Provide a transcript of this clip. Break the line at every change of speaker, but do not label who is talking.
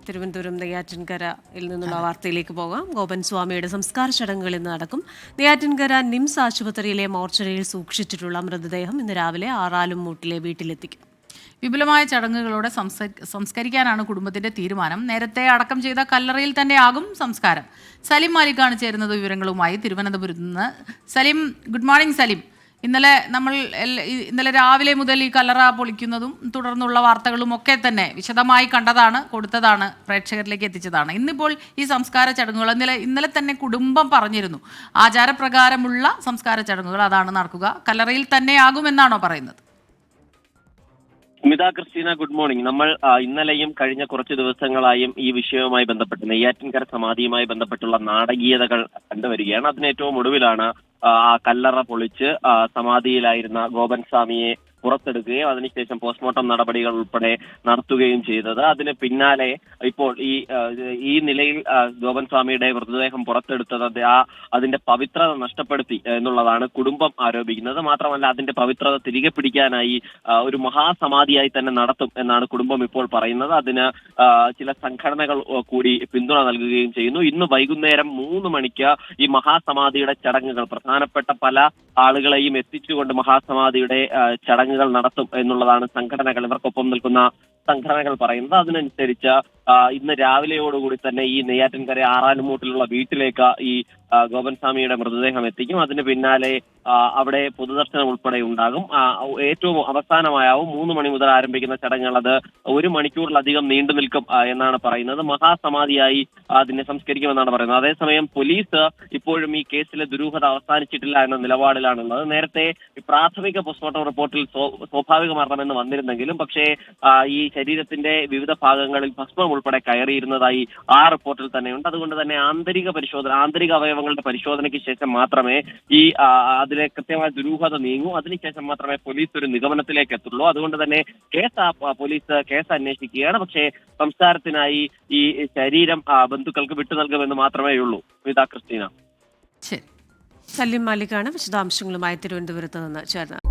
തിരുവനന്തപുരം നെയ്യാറ്റിൻകരയിൽ നിന്നുള്ള വാർത്തയിലേക്ക് പോകാം. ഗോപൻ സ്വാമിയുടെ സംസ്കാര ചടങ്ങുകൾ ഇന്ന് നടക്കും. നെയ്യാറ്റിൻകര നിംസ് ആശുപത്രിയിലെ മോർച്ചറിയിൽ സൂക്ഷിച്ചിട്ടുള്ള മൃതദേഹം ഇന്ന് രാവിലെ ആറാലുംമൂട്ടിലെ വീട്ടിലെത്തിക്കും.
വിപുലമായ ചടങ്ങുകളോടെ സംസ്കരിക്കാനാണ് കുടുംബത്തിന്റെ തീരുമാനം. നേരത്തെ അടക്കം ചെയ്ത കല്ലറയിൽ തന്നെയാകും സംസ്കാരം. സലിം മാലിക്കാണ് ചേരുന്നത് വിവരങ്ങളുമായി തിരുവനന്തപുരത്ത് നിന്ന്. Salim, good morning Salim. ഇന്നലെ രാവിലെ മുതൽ ഈ കല്ലറ പൊളിക്കുന്നതും തുടർന്നുള്ള വാർത്തകളും ഒക്കെ തന്നെ വിശദമായി കണ്ടതാണ്, കൊടുത്തതാണ്, പ്രേക്ഷകരിലേക്ക് എത്തിച്ചതാണ്. ഇന്നിപ്പോൾ ഈ സംസ്കാര ചടങ്ങുകൾ ഇന്നലെ തന്നെ കുടുംബം പറഞ്ഞിരുന്നു, ആചാരപ്രകാരമുള്ള സംസ്കാര ചടങ്ങുകൾ അതാണ് നടക്കുക, കല്ലറയിൽ തന്നെയാകുമെന്നാണോ പറയുന്നത്?
Smitha Christina, good morning. നമ്മൾ ഇന്നലെയും കഴിഞ്ഞ കുറച്ച് ദിവസങ്ങളായും ഈ വിഷയവുമായി ബന്ധപ്പെട്ട് നെയ്യാറ്റിൻകര സമാധിയുമായി ബന്ധപ്പെട്ടുള്ള നാടകീയതകൾ കണ്ടുവരികയാണ്. അതിന് ഏറ്റവും ഒടുവിലാണ് ആ കല്ലറ പൊളിച്ച് സമാധിയിലായിരുന്ന ഗോപൻ സ്വാമിയെ പുറത്തെടുക്കുകയും അതിനുശേഷം പോസ്റ്റ്മോർട്ടം നടപടികൾ ഉൾപ്പെടെ നടത്തുകയും ചെയ്തത്. അതിന് പിന്നാലെ ഇപ്പോൾ ഈ നിലയിൽ ഗോപൻ സ്വാമിയുടെ മൃതദേഹം പുറത്തെടുത്തത് അതിന്റെ പവിത്രത നഷ്ടപ്പെടുത്തി എന്നുള്ളതാണ് കുടുംബം ആരോപിക്കുന്നത്. മാത്രമല്ല അതിന്റെ പവിത്രത തിരികെ പിടിക്കാനായി ഒരു മഹാസമാധിയായി തന്നെ നടത്തും എന്നാണ് കുടുംബം ഇപ്പോൾ പറയുന്നത്. അതിന് ചില സംഘടനകൾ കൂടി പിന്തുണ നൽകുകയും ചെയ്യുന്നു. ഇന്ന് വൈകുന്നേരം 3 മണിക്ക് ഈ മഹാസമാധിയുടെ ചടങ്ങുകൾ പ്രധാനപ്പെട്ട പല ആളുകളെയും എത്തിച്ചുകൊണ്ട് മഹാസമാധിയുടെ ചടങ്ങുകൾ നടത്തും എന്നുള്ളതാണ് ഇവർക്കൊപ്പം നിൽക്കുന്ന സംഘടനകൾ പറയുന്നത്. അതിനനുസരിച്ച് ഇന്ന് രാവിലെയോടുകൂടി തന്നെ ഈ നെയ്യാറ്റിൻകര ആറാലുംമൂട്ടിലുള്ള വീട്ടിലേക്ക് ഈ ഗോപൻ സ്വാമിയുടെ മൃതദേഹം എത്തിക്കും. അതിന് പിന്നാലെ അവിടെ പൊതുദർശനം ഉൾപ്പെടെ ഉണ്ടാകും. ഏറ്റവും അവസാനമായാവും 3 മണി മുതൽ ആരംഭിക്കുന്ന ചടങ്ങുകൾ അത് 1 മണിക്കൂറിലധികം നീണ്ടു നിൽക്കും എന്നാണ് പറയുന്നത്. മഹാസമാധിയായി അതിനെ സംസ്കരിക്കുമെന്നാണ് പറയുന്നത്. അതേസമയം പോലീസ് ഇപ്പോഴും ഈ കേസിലെ ദുരൂഹത അവസാനിച്ചിട്ടില്ല എന്ന നിലപാടിലാണുള്ളത്. നേരത്തെ പ്രാഥമിക പോസ്റ്റ്മോർട്ടം റിപ്പോർട്ടിൽ സ്വാഭാവിക മരണമെന്ന് വന്നിരുന്നെങ്കിലും പക്ഷേ ഈ ശരീരത്തിന്റെ വിവിധ ഭാഗങ്ങളിൽ ഭസ്മം ഉൾപ്പെടെ കയറിയിരുന്നതായി ആ റിപ്പോർട്ടിൽ തന്നെയുണ്ട്. അതുകൊണ്ട് തന്നെ ആന്തരിക അവയവങ്ങളുടെ പരിശോധനയ്ക്ക് ശേഷം മാത്രമേ ഈ അതിലെ കൃത്യമായ ദുരൂഹത നീങ്ങൂ. അതിനുശേഷം മാത്രമേ പോലീസ് ഒരു നിഗമനത്തിലേക്ക് എത്തുള്ളൂ. അതുകൊണ്ട് തന്നെ പോലീസ് കേസ് അന്വേഷിക്കുകയാണ്. പക്ഷേ സംസ്കാരത്തിനായി ഈ ശരീരം ബന്ധുക്കൾക്ക് വിട്ടു നൽകുമെന്ന് മാത്രമേ ഉള്ളൂ. സ്മിത ക്രിസ്റ്റീന.
സലിം മാലിക്കാണ് വിശദാംശങ്ങളുമായി തിരുവനന്തപുരത്ത് നിന്ന് ചേർന്നത്.